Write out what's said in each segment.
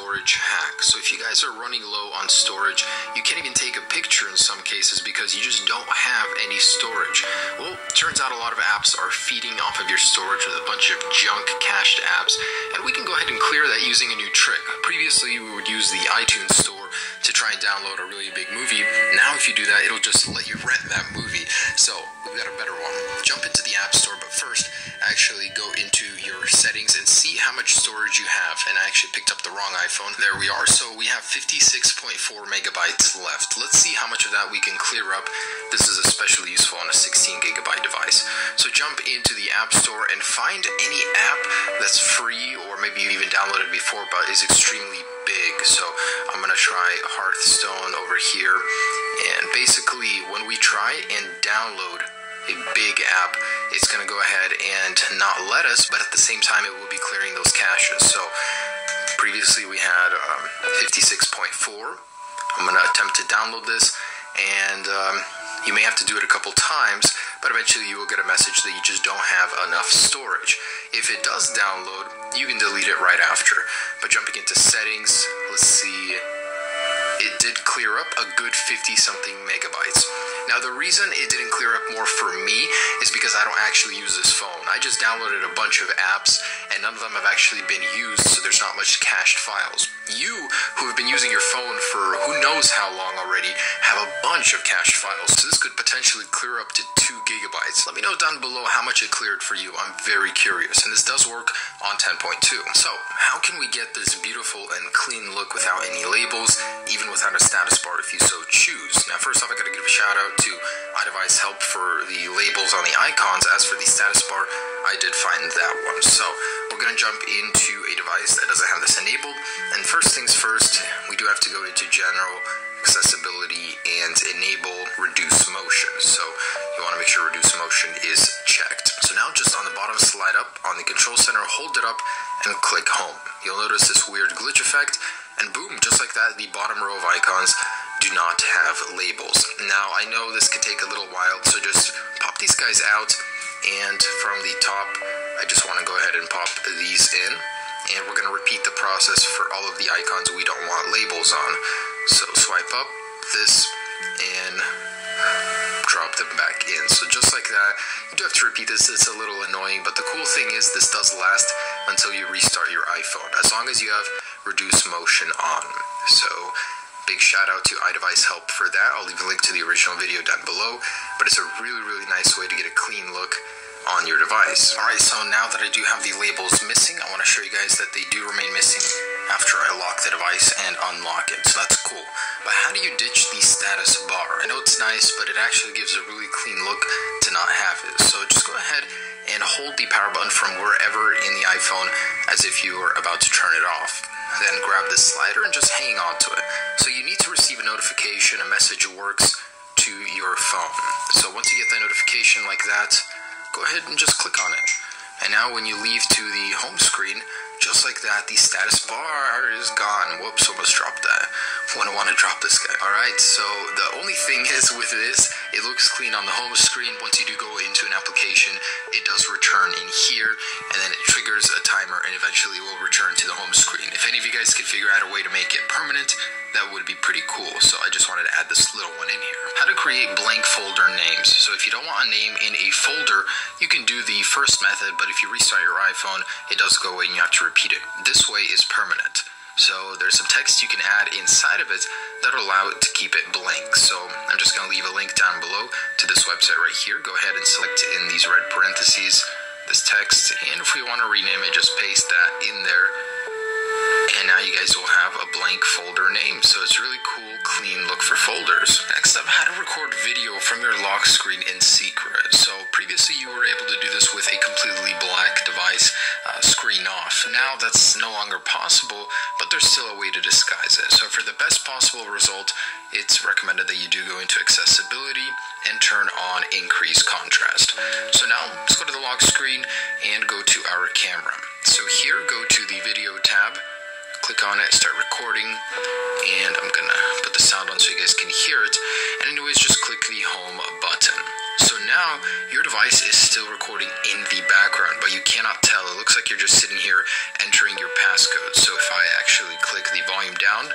storage hack. So if you guys are running low on storage, you can't even take a picture in some cases because you just don't have any storage. Well, turns out a lot of apps are feeding off of your storage with a bunch of junk cached apps, and we can go ahead and clear that using a new trick. Previously, we would use the iTunes store to try and download a really big movie. Now if you do that, it'll just let you rent that movie. So we've got a better one. Jump into the App Store, but first actually go into your settings and see how much storage you have. And I actually picked up the wrong iPhone. There we are. So we have 56.4 megabytes left. Let's see how much of that we can clear up. This is especially useful on a 16 gigabyte device. So jump into the App Store and find any app that's free, or maybe you even downloaded before but is extremely big. So I'm gonna try Hearthstone over here, and basically when we try and download a big app, it's gonna go ahead and not let us, but at the same time it will be clearing those caches. So previously we had 56.4. I'm gonna attempt to download this, and you may have to do it a couple times, but eventually you will get a message that you just don't have enough storage. If it does download, you can delete it right after. But jumping into settings, let's see, it did clear up a good 50-something megabytes. Now the reason it didn't clear up more for me is because I don't actually use this phone. I just downloaded a bunch of apps and none of them have actually been used, so there's not much cached files. You, who have been using your phone for who knows how long already, have a bunch of cached files, so this could potentially clear up to 2 gigabytes. Let me know down below how much it cleared for you. I'm very curious, and this does work on 10.2. So how can we get this beautiful and clean look without any labels, even without a status bar if you so choose? Now first off, I gotta give a shout out to iDevice Help for the labels on the icons. As for the status bar, I did find that one. So we're gonna jump into a device that doesn't have this enabled, and first things first, we do have to go into general accessibility and enable reduce motion. So you want to make sure reduce motion is checked. So now just on the bottom, slide up on the control center, hold it up and click home. You'll notice this weird glitch effect, and boom, just like that, the bottom row of icons do not have labels. Now I know this could take a little while, so just pop these guys out, and from the top I just want to go ahead and pop these in, and we're going to repeat the process for all of the icons we don't want labels on. So swipe up this and drop them back in. So just like that, you do have to repeat this. It's a little annoying, but the cool thing is this does last until you restart your iPhone, as long as you have reduce motion on. So big shout out to iDevice Help for that. I'll leave a link to the original video down below, but it's a really nice way to get a clean look on your device. Alright, so now that I do have the labels missing, I want to show you guys that they do remain missing after I lock the device and unlock it, so that's cool. But how do you ditch the status bar? I know it's nice, but it actually gives a really clean look to not have it. So just go ahead and hold the power button from wherever in the iPhone as if you were about to turn it off. Then grab this slider and just hang on to it. So you need to receive a notification, a message works to your phone. So once you get that notification like that, go ahead and just click on it. And now when you leave to the home screen, just like that, the status bar is gone. Whoops, almost dropped that. Wouldn't want to drop this guy. Alright, so the only thing is with this, it looks clean on the home screen. Once you do go into an application, it does return in here, and then it triggers a timer and eventually will return to the home screen. If any of you guys can figure out a way to make it permanent, that would be pretty cool. So I just wanted to add this little one in here. How to create blank folder names. So if you don't want a name in a folder, you can do the first method, but if you restart your iPhone, it does go away and you have to repeat it. This way is permanent. So there's some text you can add inside of it that'll allow it to keep it blank. So I'm just going to leave a link down below to this website right here. Go ahead and select in these red parentheses this text, and if we want to rename it, just paste that in there. And now you guys will have a blank folder name. So it's really cool, clean look for folders. Next up, how to record video from your lock screen in secret. So previously you were able to do this with a completely black device, screen off. Now that's no longer possible, but there's still a way to disguise it. So for the best possible result, it's recommended that you do go into accessibility and turn on increase contrast. So now let's go to the lock screen and go to our camera. So here, go to the video tab, click on it, start recording, and I'm gonna put the sound on so you guys can hear it. And anyways, just click the home button. So now your device device is still recording in the background, but you cannot tell. It looks like you're just sitting here entering your passcode. So if I actually click the volume down,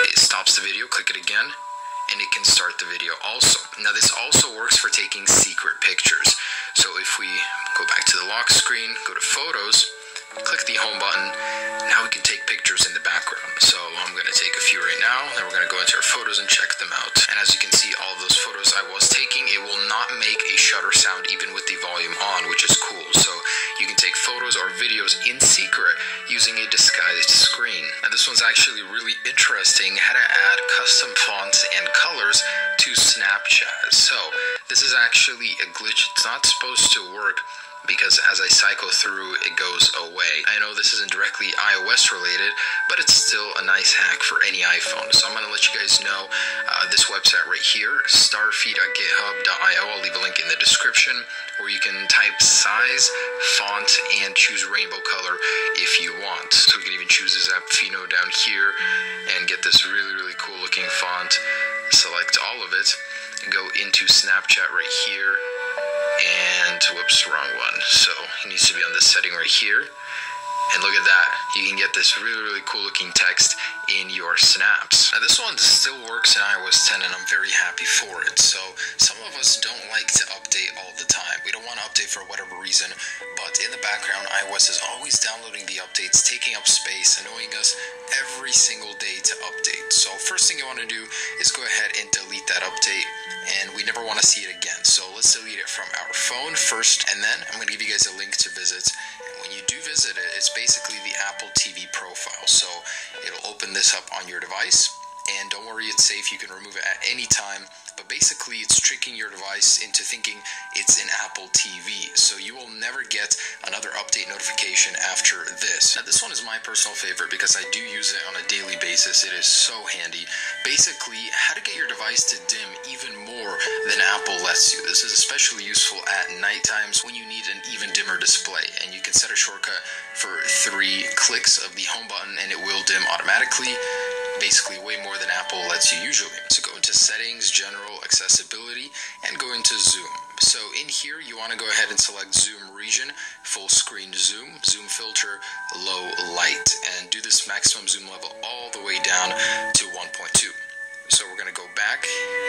it stops the video, click it again, and it can start the video also. Now this also works for taking secret pictures. So if we go back to the lock screen, go to photos, click the home button, now we can take pictures in the background. So I'm going to take a few right now, then we're going to go into our photos and check them out. And as you can see, all of those photos I was taking, it will not make a shutter sound even with the volume on, which is cool. So you can take photos or videos in secret using a disguised screen. Now this one's actually really interesting, how to add custom fonts and colors to Snapchat. So this is actually a glitch. It's not supposed to work, because as I cycle through, it goes away. I know this isn't directly iOS related, but it's still a nice hack for any iPhone. So I'm going to let you guys know this website right here, starfeed.github.io. I'll leave a link in the description, where you can type size, font, and choose rainbow color if you want. So we can even choose this Apfino down here and get this really, really cool looking font. Select all of it, and go into Snapchat right here. And whoops, wrong one. So it needs to be on this setting right here. And look at that, you can get this really, really cool looking text in your snaps. Now this one still works in iOS 10 and I'm very happy for it. So some of us don't like to update all the time. We don't want to update for whatever reason, but in the background, iOS is always downloading the updates, taking up space, annoying us every single day to update. So first thing you want to do is go ahead and delete that update, and we never want to see it again. So let's delete it from our phone first, and then I'm going to give you guys a link to visit. When you do visit it, it's basically the Apple TV profile. So it'll open this up on your device, and don't worry, it's safe. You can remove it at any time. But basically, it's tricking your device into thinking it's an Apple TV. So you will never get another update notification after this. Now, this one is my personal favorite because I do use it on a daily basis. It is so handy. Basically, how to get your device to dim even more than Apple lets you. This is especially useful at night times when you need an even dimmer display. And you can set a shortcut for 3 clicks of the home button and it will dim automatically. Basically way more than Apple lets you usually. So go into settings, general, accessibility, and go into zoom. So in here you want to go ahead and select zoom region, full screen zoom, zoom filter, low light, and do this maximum zoom level all the way down to 1.2. So we're going to go back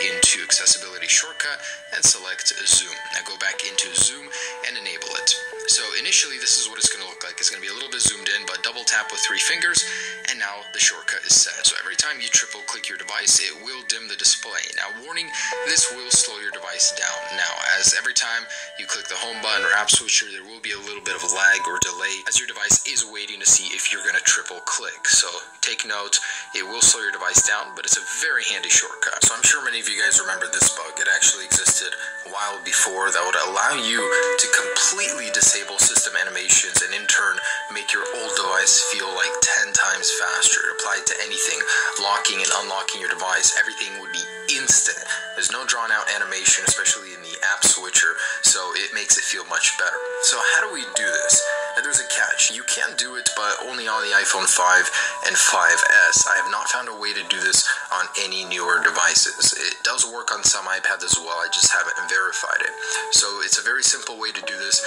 into accessibility shortcut and select zoom. Now go back into zoom and enable it. So initially this is what it's going to look like. It's going to be a little bit zoomed in, but double tap with 3 fingers and now the shortcut is set. So every time you triple click your device, it will dim the display. Now warning, this will slow your device down. Now as every time you click the home button or app switcher, there will be a little bit of a lag or delay as your device is waiting to see if you're going to triple click. So take note, it will slow your device down, but it's a very handy shortcut. So I'm sure many of you guys remember this bug. It actually existed a while before that would allow you to completely disable system animations and in turn make your old device feel like 10 times faster. It applied to anything, locking and unlocking your device, everything would be instant. There's no drawn out animation, especially in the app switcher, so it makes it feel much better. So how do we do this? And there's a catch. You can do it, but only on the iPhone 5 and 5S. I have not found a way to do this on any newer devices. It does work on some iPads as well, I just haven't verified it. So it's a very simple way to do this,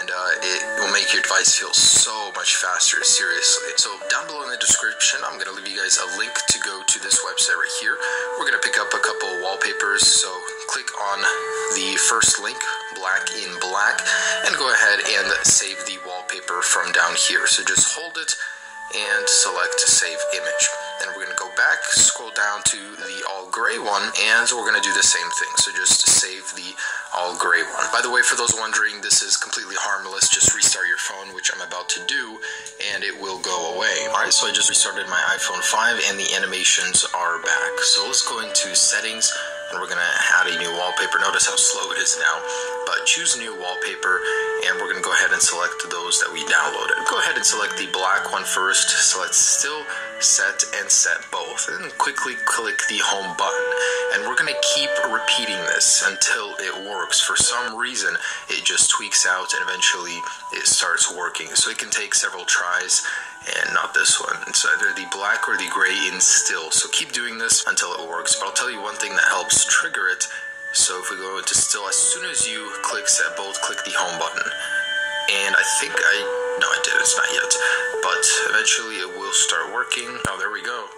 and it will make your device feel so much faster, seriously. So down below in the description, I'm going to leave you guys a link to go to this website right here. We're going to pick up a couple wallpapers, so click on the first link, black in black, and go ahead and save the wallpaper from down here. So just hold it and select save image. Then we're going to go back, scroll down to the all gray one, and we're going to do the same thing. So just save the all gray one. By the way, for those wondering, this is completely harmless. Just restart your phone, which I'm about to do, and it will go away. Alright, so I just restarted my iPhone 5 and the animations are back. So let's go into settings, and we're going to add a new wallpaper. Notice how slow it is now, but choose new wallpaper, and we're going to go ahead and select those that we downloaded. Go ahead and select the black one first, select still, set, and set both, and quickly click the home button. And we're going to keep repeating this until it works. For some reason, it just tweaks out and eventually it starts working. So it can take several tries, and not this one. It's either the black or the gray in still. So keep doing this until it works. But I'll tell you one thing that helps trigger it So if we go into still, as soon as you click set bold, click the home button. And I think no, I did, it's not yet. But eventually it will start working. Oh, there we go.